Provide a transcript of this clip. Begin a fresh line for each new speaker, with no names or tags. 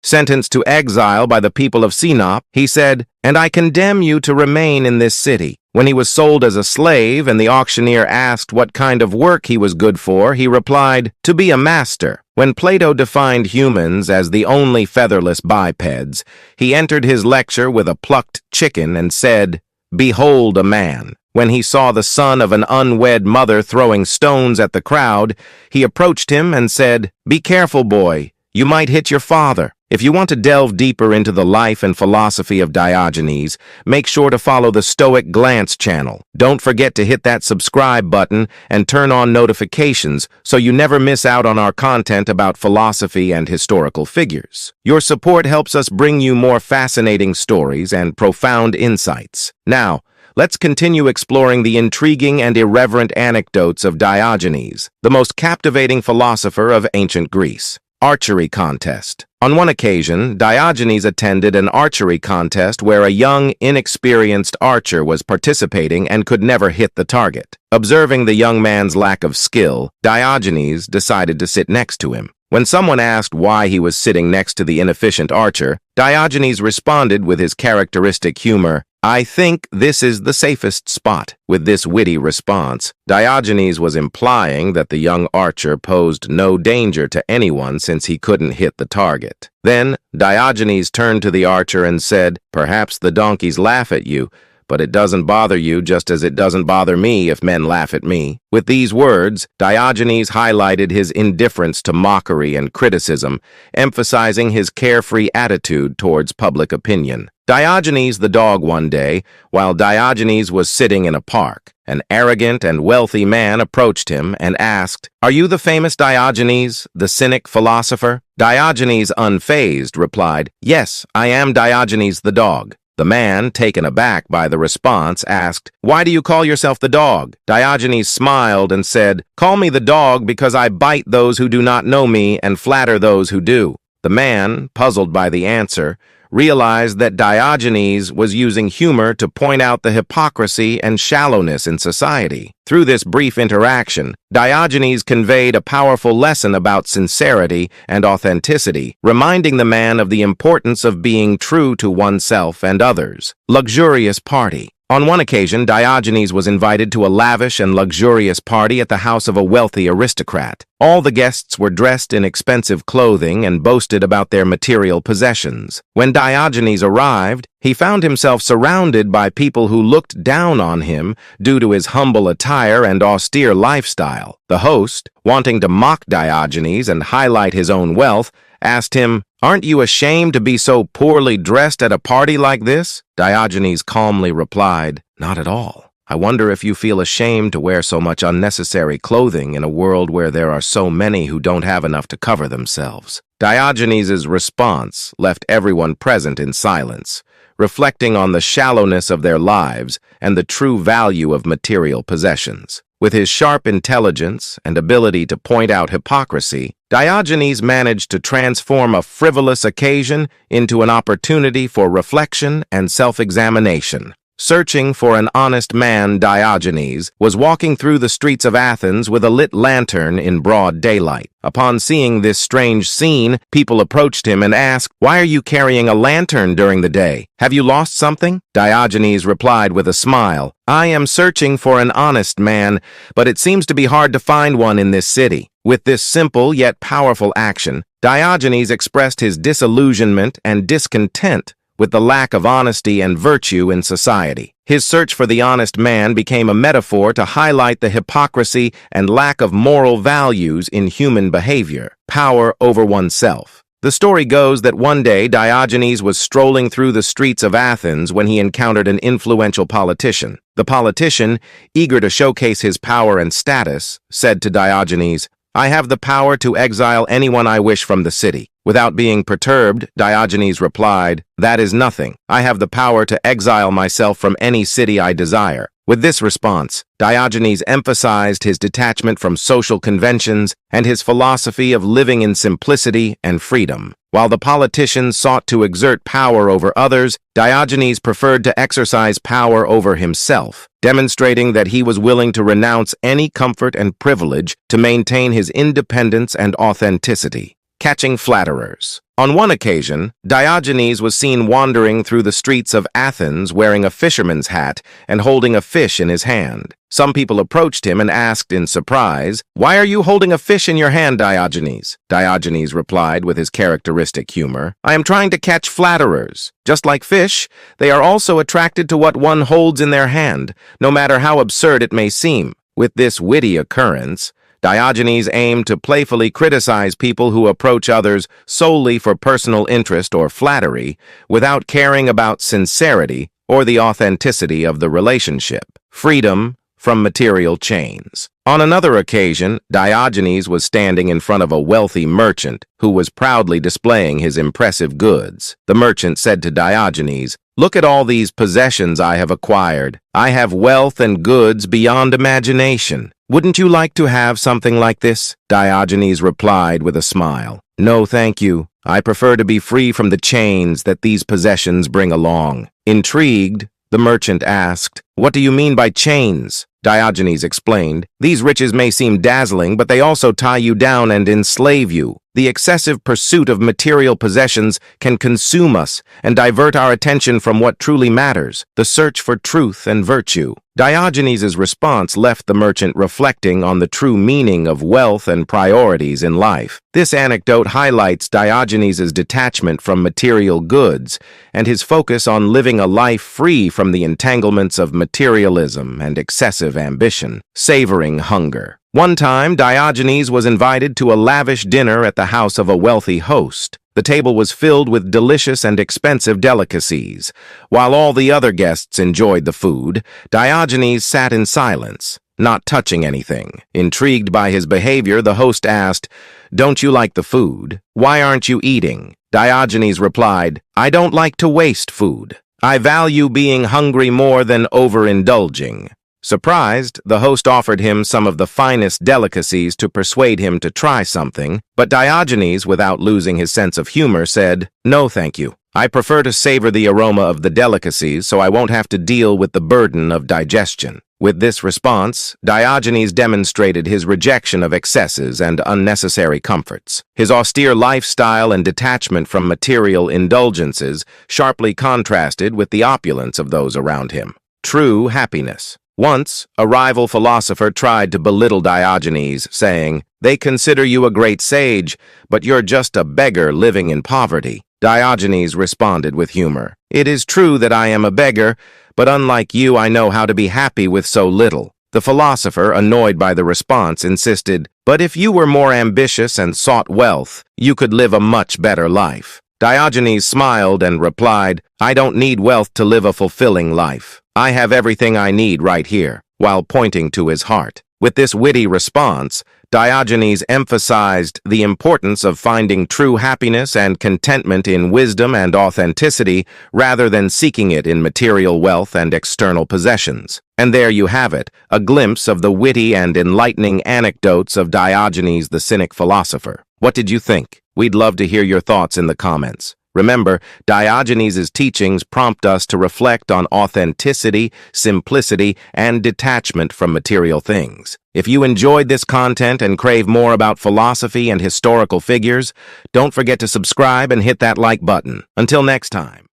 Sentenced to exile by the people of Sinope, he said, "And I condemn you to remain in this city." When he was sold as a slave and the auctioneer asked what kind of work he was good for, he replied, "To be a master." When Plato defined humans as the only featherless bipeds, he entered his lecture with a plucked chicken and said, "Behold a man." When he saw the son of an unwed mother throwing stones at the crowd, he approached him and said, "Be careful, boy. You might hit your father." If you want to delve deeper into the life and philosophy of Diogenes, make sure to follow the Stoic Glance channel. Don't forget to hit that subscribe button and turn on notifications so you never miss out on our content about philosophy and historical figures. Your support helps us bring you more fascinating stories and profound insights. Now, let's continue exploring the intriguing and irreverent anecdotes of Diogenes, the most captivating philosopher of ancient Greece. Archery contest. On one occasion, Diogenes attended an archery contest where a young, inexperienced archer was participating and could never hit the target. Observing the young man's lack of skill, Diogenes decided to sit next to him. When someone asked why he was sitting next to the inefficient archer, Diogenes responded with his characteristic humor, "I think this is the safest spot." With this witty response, Diogenes was implying that the young archer posed no danger to anyone since he couldn't hit the target. Then, Diogenes turned to the archer and said, "Perhaps the donkeys laugh at you, but it doesn't bother you just as it doesn't bother me if men laugh at me." With these words, Diogenes highlighted his indifference to mockery and criticism, emphasizing his carefree attitude towards public opinion. Diogenes the Dog one day, while Diogenes was sitting in a park, an arrogant and wealthy man approached him and asked, "Are you the famous Diogenes, the cynic philosopher?" Diogenes, unfazed, replied, "Yes, I am Diogenes the Dog." The man, taken aback by the response, asked, "Why do you call yourself the dog?" Diogenes smiled and said, "Call me the dog because I bite those who do not know me and flatter those who do." The man, puzzled by the answer, realized that Diogenes was using humor to point out the hypocrisy and shallowness in society. Through this brief interaction, Diogenes conveyed a powerful lesson about sincerity and authenticity, reminding the man of the importance of being true to oneself and others. Luxurious party. On one occasion, Diogenes was invited to a lavish and luxurious party at the house of a wealthy aristocrat. All the guests were dressed in expensive clothing and boasted about their material possessions. When Diogenes arrived, he found himself surrounded by people who looked down on him due to his humble attire and austere lifestyle. The host, wanting to mock Diogenes and highlight his own wealth, asked him, "Aren't you ashamed to be so poorly dressed at a party like this?" Diogenes calmly replied, "Not at all. I wonder if you feel ashamed to wear so much unnecessary clothing in a world where there are so many who don't have enough to cover themselves." Diogenes' response left everyone present in silence, reflecting on the shallowness of their lives and the true value of material possessions. With his sharp intelligence and ability to point out hypocrisy, Diogenes managed to transform a frivolous occasion into an opportunity for reflection and self-examination. Searching for an honest man, Diogenes was walking through the streets of Athens with a lit lantern in broad daylight. Upon seeing this strange scene, people approached him and asked, "Why are you carrying a lantern during the day? Have you lost something?" Diogenes replied with a smile, "I am searching for an honest man, but it seems to be hard to find one in this city." With this simple yet powerful action, Diogenes expressed his disillusionment and discontent with the lack of honesty and virtue in society. His search for the honest man became a metaphor to highlight the hypocrisy and lack of moral values in human behavior. Power over oneself. The story goes that one day Diogenes was strolling through the streets of Athens when he encountered an influential politician. The politician, eager to showcase his power and status, said to Diogenes, "I have the power to exile anyone I wish from the city." Without being perturbed, Diogenes replied, "That is nothing. I have the power to exile myself from any city I desire." With this response, Diogenes emphasized his detachment from social conventions and his philosophy of living in simplicity and freedom. While the politician sought to exert power over others, Diogenes preferred to exercise power over himself, demonstrating that he was willing to renounce any comfort and privilege to maintain his independence and authenticity. Catching Flatterers. On one occasion, Diogenes was seen wandering through the streets of Athens wearing a fisherman's hat and holding a fish in his hand. Some people approached him and asked in surprise, "Why are you holding a fish in your hand, Diogenes?" Diogenes replied with his characteristic humor, "I am trying to catch flatterers. Just like fish, they are also attracted to what one holds in their hand, no matter how absurd it may seem." With this witty occurrence, Diogenes aimed to playfully criticize people who approach others solely for personal interest or flattery, without caring about sincerity or the authenticity of the relationship. Freedom from material chains. On another occasion, Diogenes was standing in front of a wealthy merchant who was proudly displaying his impressive goods. The merchant said to Diogenes, "Look at all these possessions I have acquired. I have wealth and goods beyond imagination. Wouldn't you like to have something like this?" Diogenes replied with a smile, "No, thank you. I prefer to be free from the chains that these possessions bring along." Intrigued, the merchant asked, "What do you mean by chains?" Diogenes explained, "These riches may seem dazzling, but they also tie you down and enslave you. The excessive pursuit of material possessions can consume us and divert our attention from what truly matters, the search for truth and virtue." Diogenes' response left the merchant reflecting on the true meaning of wealth and priorities in life. This anecdote highlights Diogenes' detachment from material goods and his focus on living a life free from the entanglements of materialism and excessive ambition. Savoring hunger. One time, Diogenes was invited to a lavish dinner at the house of a wealthy host. The table was filled with delicious and expensive delicacies. While all the other guests enjoyed the food, Diogenes sat in silence, not touching anything. Intrigued by his behavior, the host asked, "Don't you like the food? Why aren't you eating?" Diogenes replied, "I don't like to waste food. I value being hungry more than overindulging." Surprised, the host offered him some of the finest delicacies to persuade him to try something, but Diogenes, without losing his sense of humor, said, "No, thank you. I prefer to savor the aroma of the delicacies so I won't have to deal with the burden of digestion." With this response, Diogenes demonstrated his rejection of excesses and unnecessary comforts. His austere lifestyle and detachment from material indulgences sharply contrasted with the opulence of those around him. True happiness. Once, a rival philosopher tried to belittle Diogenes, saying, "They consider you a great sage, but you're just a beggar living in poverty." Diogenes responded with humor, "It is true that I am a beggar, but unlike you, I know how to be happy with so little." The philosopher, annoyed by the response, insisted, "But if you were more ambitious and sought wealth, you could live a much better life." Diogenes smiled and replied, "I don't need wealth to live a fulfilling life. I have everything I need right here," while pointing to his heart. With this witty response, Diogenes emphasized the importance of finding true happiness and contentment in wisdom and authenticity rather than seeking it in material wealth and external possessions. And there you have it, a glimpse of the witty and enlightening anecdotes of Diogenes the Cynic philosopher. What did you think? We'd love to hear your thoughts in the comments. Remember, Diogenes' teachings prompt us to reflect on authenticity, simplicity, and detachment from material things. If you enjoyed this content and crave more about philosophy and historical figures, don't forget to subscribe and hit that like button. Until next time.